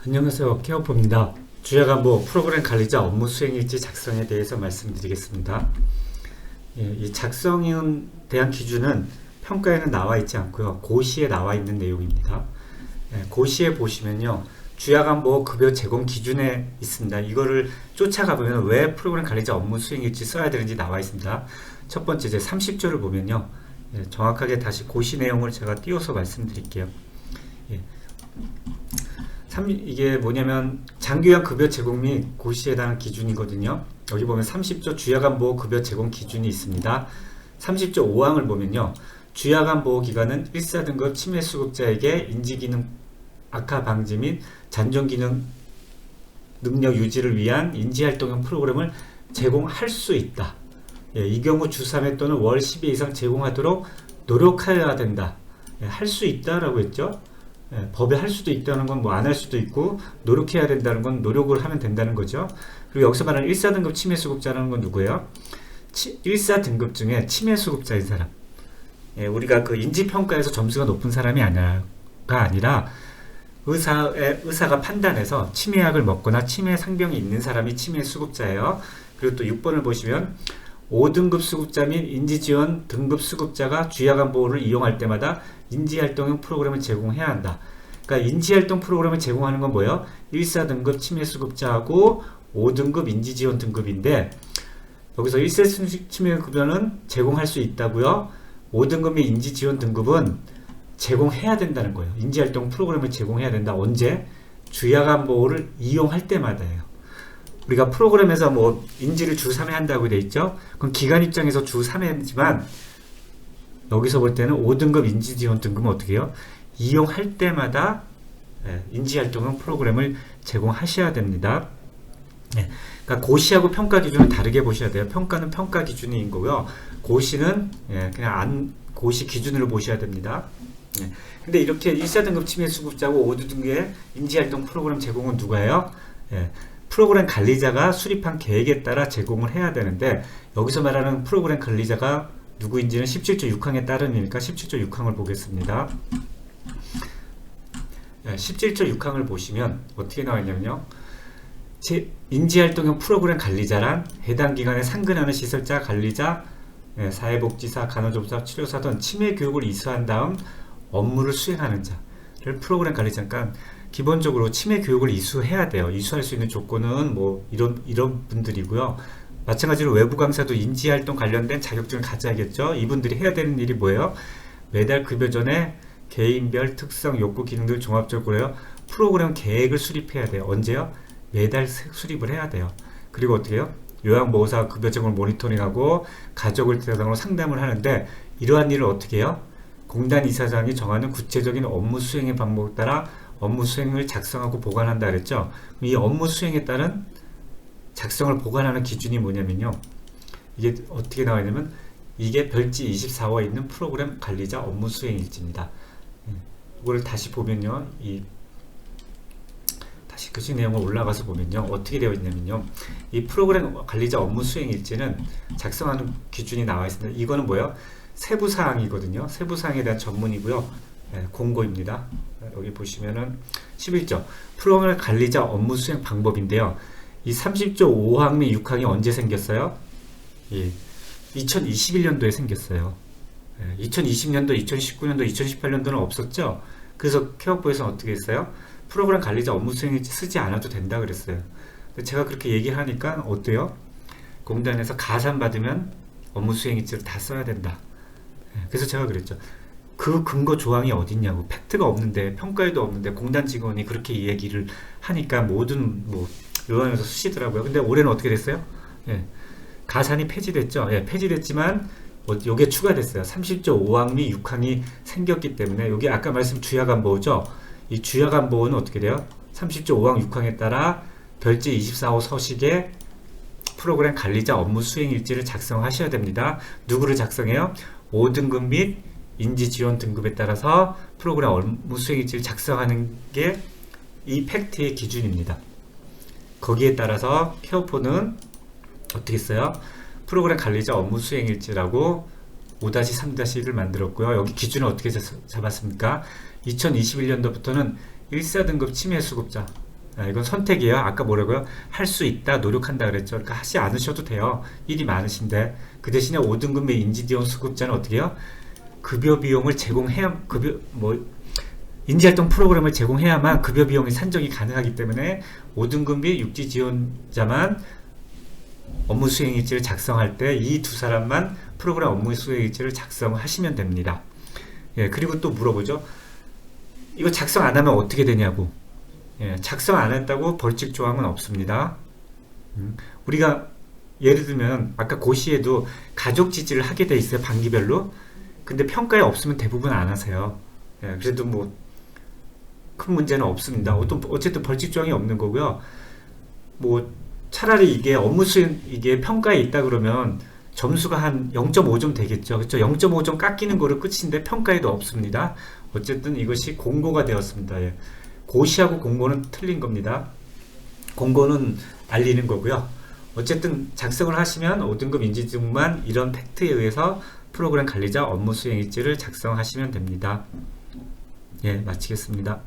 안녕하세요. 케어포입니다. 주야간보 프로그램 관리자 업무 수행일지 작성에 대해서 말씀드리겠습니다. 이 작성에 대한 기준은 평가에는 나와 있지 않고요. 고시에 나와 있는 내용입니다. 고시에 보시면요. 주야간보 급여 제공 기준에 있습니다. 이거를 쫓아가 보면 왜 프로그램 관리자 업무 수행일지 써야 되는지 나와 있습니다. 첫 번째 제 30조를 보면요. 정확하게 다시 고시 내용을 제가 띄워서 말씀드릴게요. 이게 뭐냐면 장기간 급여 제공 및 고시에 대한 기준이거든요. 여기 보면 30조 주야간 보호 급여 제공 기준이 있습니다. 30조 5항을 보면요. 주야간 보호 기간은 1사등급 치매 수급자에게 인지기능 악화 방지 및 잔존기능 능력 유지를 위한 인지활동형 프로그램을 제공할 수 있다. 이 경우 주 3회 또는 월 10회 이상 제공하도록 노력하여야 된다. 할 수 있다라고 했죠. 법에 할 수도 있다는 건 뭐 안 할 수도 있고 노력해야 된다는 건 노력을 하면 된다는 거죠. 그리고 여기서 말하는 1사등급 치매 수급자라는 건 누구예요? 1사등급 중에 치매 수급자인 사람. 우리가 그 인지평가에서 점수가 높은 사람이 아니라 의사가 판단해서 치매약을 먹거나 치매 상병이 있는 사람이 치매 수급자예요. 그리고 또 6번을 보시면 5등급 수급자 및 인지지원 등급 수급자가 주야간 보호를 이용할 때마다 인지활동형 프로그램을 제공해야 한다. 그러니까 인지활동 프로그램을 제공하는 건 뭐예요? 1사등급 치매 수급자하고 5등급 인지지원 등급인데 여기서 1세 치매 급여는 제공할 수 있다고요. 5등급 및 인지지원 등급은 제공해야 된다는 거예요. 인지활동 프로그램을 제공해야 된다. 언제? 주야간 보호를 이용할 때마다예요. 우리가 프로그램에서 뭐 인지를 주 3회 한다고 되어 있죠. 그럼 기관 입장에서 주 3회지만 여기서 볼 때는 5등급 인지지원 등급은 어떻게 해요? 이용할 때마다 인지활동형 프로그램을 제공하셔야 됩니다. 그러니까 고시하고 평가 기준은 다르게 보셔야 돼요. 평가는 평가 기준인 거고요. 고시는 그냥 고시 기준으로 보셔야 됩니다. 근데 이렇게 1사등급 치매 수급자고 5등급의 인지활동 프로그램 제공은 누가 해요? 프로그램 관리자가 수립한 계획에 따라 제공을 해야 되는데 여기서 말하는 프로그램 관리자가 누구인지는 17조 6항에 따르니까 17조 6항을 보겠습니다. 17조 6항을 보시면 어떻게 나와 있냐면요. 인지활동형 프로그램 관리자란 해당 기관에 상근하는 시설자, 관리자, 사회복지사, 간호조무사, 치료사 등 치매 교육을 이수한 다음 업무를 수행하는 자를 프로그램 관리자니까 기본적으로 치매 교육을 이수해야 돼요. 이수할 수 있는 조건은 뭐 이런 분들이고요. 마찬가지로 외부 강사도 인지활동 관련된 자격증을 가져야겠죠. 이분들이 해야 되는 일이 뭐예요? 매달 급여 전에 개인별 특성, 욕구, 기능들 종합적으로 해요. 프로그램 계획을 수립해야 돼요. 언제요? 매달 수립을 해야 돼요. 그리고 어떻게 해요? 요양보호사 급여 제공을 모니터링하고 가족을 대상으로 상담을 하는데 이러한 일을 어떻게 해요? 공단 이사장이 정하는 구체적인 업무 수행의 방법에 따라 업무 수행을 작성하고 보관한다 그랬죠. 이 업무 수행에 따른 작성을 보관하는 기준이 뭐냐면요. 이게 어떻게 나와 있냐면 이게 별지 24호에 있는 프로그램 관리자 업무 수행일지입니다. 이걸 다시 보면요. 다시 그 내용을 올라가서 보면요. 어떻게 되어 있냐면요. 이 프로그램 관리자 업무 수행일지는 작성하는 기준이 나와 있습니다. 이거는 뭐예요? 세부사항이거든요. 세부사항에 대한 전문이고요. 공고입니다. 여기 보시면은 11조 프로그램 관리자 업무 수행 방법인데요. 이 30조 5항 및 6항이 언제 생겼어요? 2021년도에 생겼어요. 2020년도, 2019년도, 2018년도는 없었죠. 그래서 케어부에서는 어떻게 했어요? 프로그램 관리자 업무 수행일지 쓰지 않아도 된다 그랬어요. 근데 제가 그렇게 얘기를 하니까 어때요? 공단에서 가산받으면 업무 수행일지를 다 써야 된다. 그래서 제가 그랬죠. 그 근거 조항이 어딨냐고. 팩트가 없는데 평가에도 없는데 공단 직원이 그렇게 얘기를 하니까 모든 의원에서 쓰시더라고요. 근데 올해는 어떻게 됐어요? 가산이 폐지됐죠. 폐지됐지만 요게 추가됐어요. 30조 5항 및 6항이 생겼기 때문에 여기 아까 말씀 주야간 보호죠. 이 주야간 보호는 어떻게 돼요? 30조 5항 6항에 따라 별지 24호 서식에 프로그램 관리자 업무 수행일지를 작성하셔야 됩니다. 누구를 작성해요? 5등급 및 인지지원 등급에 따라서 프로그램 업무 수행일지를 작성하는 게 이 팩트의 기준입니다. 거기에 따라서 케어포는 어떻게 써요? 프로그램 관리자 업무 수행일지라고 5-3-1을 만들었고요. 여기 기준을 어떻게 잡았습니까? 2021년도부터는 1사등급 치매 수급자 이건 선택이에요. 아까 뭐라고요? 할 수 있다, 노력한다 그랬죠. 그러니까 하지 않으셔도 돼요. 일이 많으신데. 그 대신에 5등급 및 인지지원 수급자는 어떻게 해요? 급여 비용을 제공해야, 인지활동 프로그램을 제공해야만 급여 비용이 산정이 가능하기 때문에 5등급 및 육지 지원자만 업무 수행일지를 작성할 때 이 두 사람만 프로그램 업무 수행일지를 작성하시면 됩니다. 예, 그리고 또 물어보죠. 이거 작성 안 하면 어떻게 되냐고. 예, 작성 안 했다고 벌칙 조항은 없습니다. 우리가 예를 들면 아까 고시에도 가족 지지를 하게 돼 있어요. 반기별로. 근데 평가에 없으면 대부분 안 하세요. 예, 그래도 뭐 큰 문제는 없습니다. 어쨌든 벌칙 조항이 없는 거고요. 뭐 차라리 이게 업무 수행 이게 평가에 있다 그러면 점수가 한 0.5점 되겠죠. 그렇죠? 0.5점 깎이는 거로 끝인데 평가에도 없습니다. 어쨌든 이것이 공고가 되었습니다. 예. 고시하고 공고는 틀린 겁니다. 공고는 알리는 거고요. 어쨌든 작성을 하시면 5등급 인지증만 이런 팩트에 의해서 프로그램 관리자 업무 수행 일지를 작성하시면 됩니다. 예, 마치겠습니다.